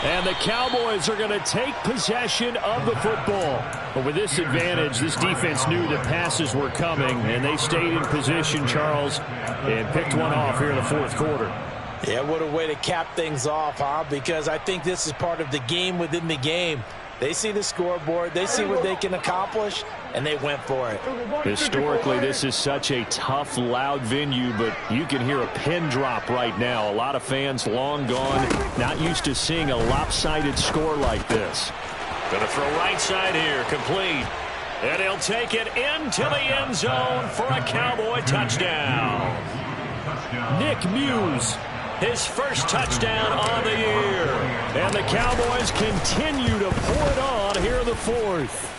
And the Cowboys are going to take possession of the football. But with this advantage, this defense knew that passes were coming, and they stayed in position, Charles, and picked one off here in the 4th quarter. Yeah, what a way to cap things off, huh? Because I think this is part of the game within the game. They see the scoreboard, they see what they can accomplish, and they went for it. Historically, this is such a tough, loud venue, but you can hear a pin drop right now. A lot of fans long gone, not used to seeing a lopsided score like this. Going to throw right side here, complete. And he'll take it into the end zone for a Cowboy touchdown. Nick Muse, his 1st touchdown on the year. And the Cowboys continue to pour it on here in the 4th.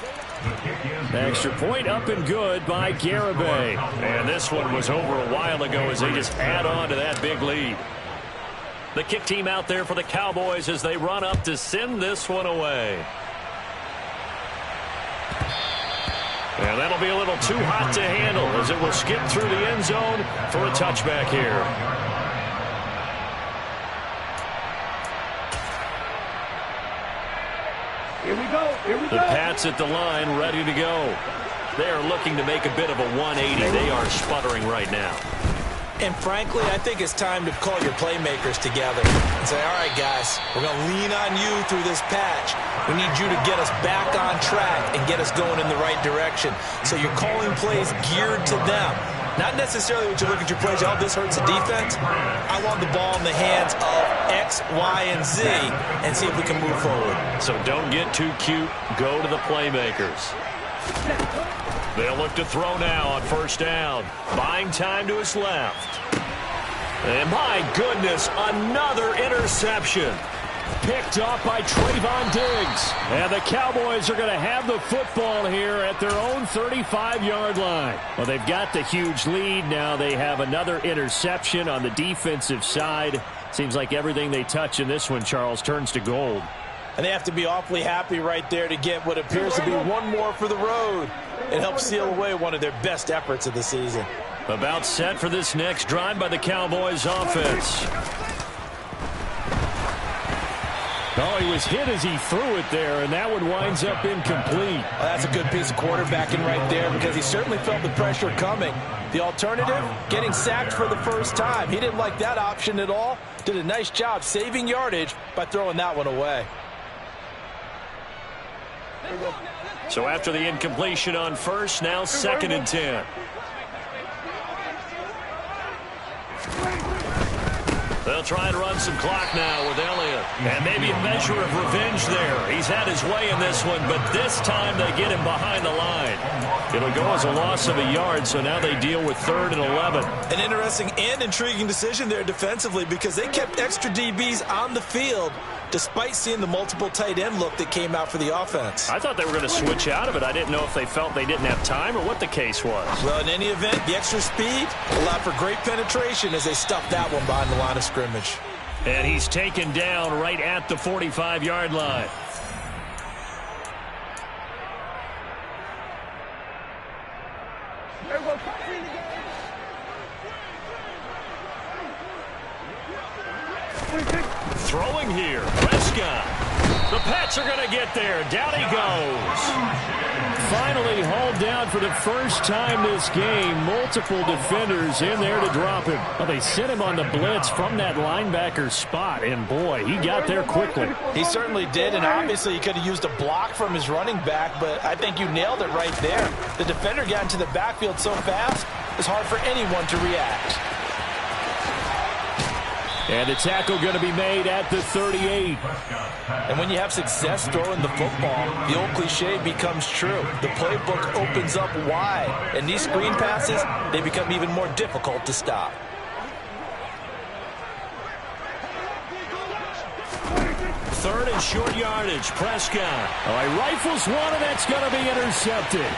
Extra point up and good by Garibay. And this one was over a while ago as they just add on to that big lead. The kick team out there for the Cowboys as they run up to send this one away. And that'll be a little too hot to handle as it will skip through the end zone for a touchback here. Here we go. Here we go. The Pats at the line, ready to go. They are looking to make a bit of a 180. They are sputtering right now. And frankly, I think it's time to call your playmakers together and say, all right, guys, we're going to lean on you through this patch. We need you to get us back on track and get us going in the right direction. So you're calling plays geared to them. Not necessarily what you look at your plays, oh, this hurts the defense. I want the ball in the hands of X, Y, and Z and see if we can move forward. So don't get too cute. Go to the playmakers. They'll look to throw now on first down. Buying time to his left. And my goodness, another interception. Picked off by Trayvon Diggs. And the Cowboys are going to have the football here at their own 35-yard line. Well, they've got the huge lead. Now they have another interception on the defensive side. Seems like everything they touch in this one, Charles, turns to gold. And they have to be awfully happy right there to get what appears to be one more for the road. It helps seal away one of their best efforts of the season. About set for this next drive by the Cowboys offense. Oh, he was hit as he threw it there, and that one winds up incomplete. Well, that's a good piece of quarterbacking right there because he certainly felt the pressure coming. The alternative, getting sacked for the first time. He didn't like that option at all. Did a nice job saving yardage by throwing that one away. So after the incompletion on first, now 2nd and 10. They'll try and run some clock now with Elliott. And maybe a measure of revenge there. He's had his way in this one, but this time they get him behind the line. It'll go as a loss of a yard, so now they deal with 3rd and 11. An interesting and intriguing decision there defensively because they kept extra DBs on the field despite seeing the multiple tight end look that came out for the offense. I thought they were going to switch out of it. I didn't know if they felt they didn't have time or what the case was. Well, in any event, the extra speed allowed for great penetration as they stuffed that one behind the line of scrimmage. And he's taken down right at the 45-yard line. Throwing here, Prescott. The Pats are going to get there. Down he goes. Finally hauled down for the first time this game. Multiple defenders in there to drop him. Well, they sent him on the blitz from that linebacker spot, and boy, he got there quickly. He certainly did, and obviously he could have used a block from his running back, but I think you nailed it right there. The defender got into the backfield so fast, it's hard for anyone to react. And the tackle going to be made at the 38. And when you have success throwing the football, the old cliche becomes true. The playbook opens up wide, and these screen passes, they become even more difficult to stop. Third and short yardage, Prescott. Oh, he rifles one, and that's going to be intercepted.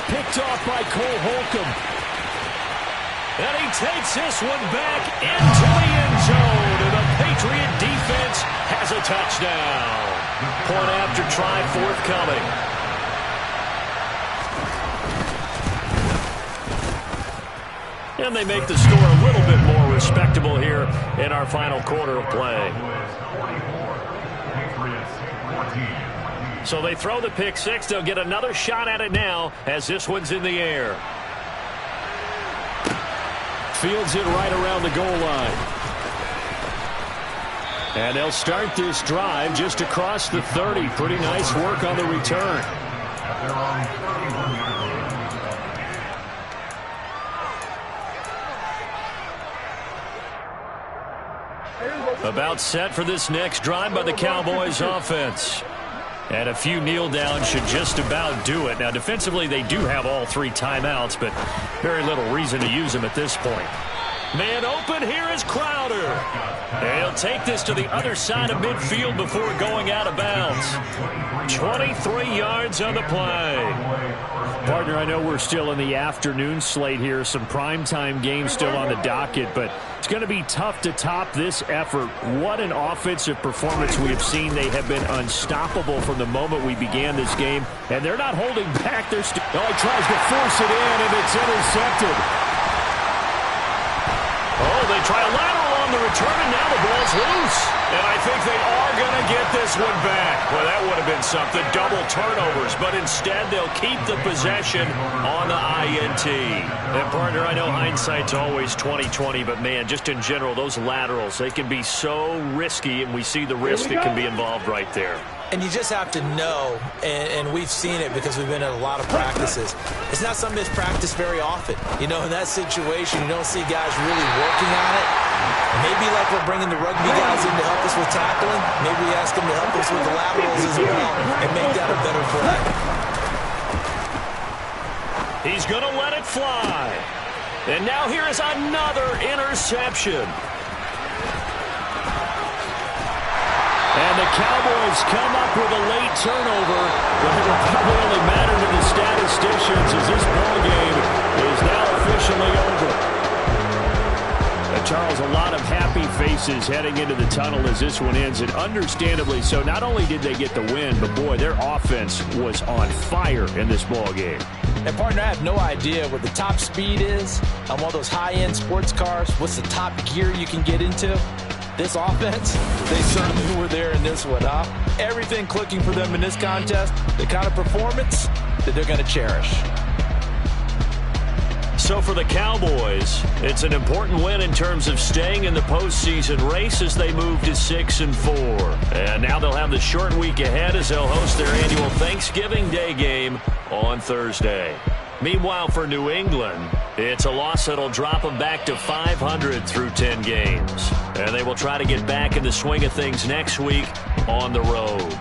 Picked off by Cole Holcomb. And he takes this one back into the end zone. And the Patriot defense has a touchdown. Point after try forthcoming. And they make the score a little bit more respectable here in our final quarter of play. So they throw the pick six. They'll get another shot at it now as this one's in the air. Fields it right around the goal line. And they'll start this drive just across the 30. Pretty nice work on the return. About set for this next drive by the Cowboys offense. And a few kneel downs should just about do it. Now, defensively, they do have all 3 timeouts, but very little reason to use them at this point. Man open, here is Crowder. And he'll take this to the other side of midfield before going out of bounds. 23 yards on the play. Partner, I know we're still in the afternoon slate here. Some primetime games still on the docket, but it's going to be tough to top this effort. What an offensive performance we have seen. They have been unstoppable from the moment we began this game, and they're not holding back. He tries to force it in, and it's intercepted. Oh, they try a lateral on the return, and now the ball's loose. And I think they are going to get this one back. Well, that would have been something. Double turnovers, but instead they'll keep the possession on the INT. And, partner, I know hindsight's always 20/20, but, man, just in general, those laterals, they can be so risky, and we see the risk that can be involved right there. And you just have to know, and we've seen it because we've been at a lot of practices. It's not something that's practiced very often. You know, in that situation, you don't see guys really working on it. Maybe like we're bringing the rugby guys in to help us with tackling, maybe we ask them to help us with the laterals as well and make that a better play. He's going to let it fly. And now here is another interception. And the Cowboys come up with a late turnover, but it will probably only matter to the statisticians as this ballgame is now officially over. And Charles, a lot of happy faces heading into the tunnel as this one ends, and understandably so. Not only did they get the win, but, boy, their offense was on fire in this ballgame. And, partner, I have no idea what the top speed is on one of those high-end sports cars. What's the top gear you can get into? This offense, they certainly were there in this one, huh? Everything clicking for them in this contest, the kind of performance that they're going to cherish. So for the Cowboys, it's an important win in terms of staying in the postseason race as they move to 6-4. And now they'll have the short week ahead as they'll host their annual Thanksgiving Day game on Thursday. Meanwhile, for New England, it's a loss that'll drop them back to 500 through 10 games. And they will try to get back in the swing of things next week on the road.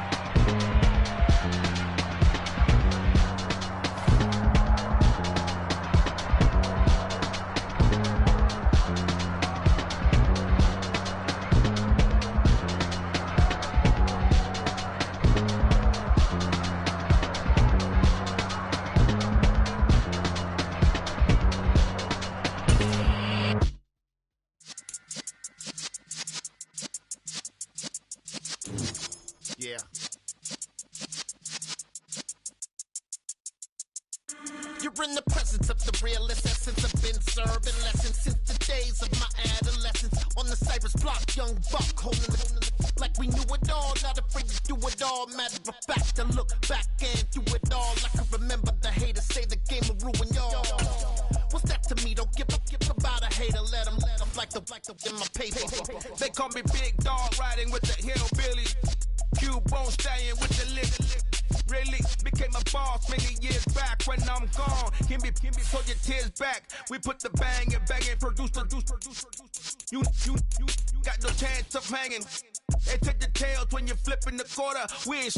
Yeah. You're in the presence of the realest essence. I've been serving lessons since the days of my adolescence. On the Cypress block, young buck holding it like we knew it all. Not afraid to do it all. Matter of fact, to look back and do it all. I can remember the haters say the game will ruin y'all. What's that to me? Don't give about a hater. Let them like the in my paper. They call me Big Dog, riding with the hillbillies. Cubone staying with the lick. Really became a boss many years back. When I'm gone, give me pull your tears back. We put the bang and produce. You got no chance of hanging. They take the tails when you're flipping the quarter. We ain't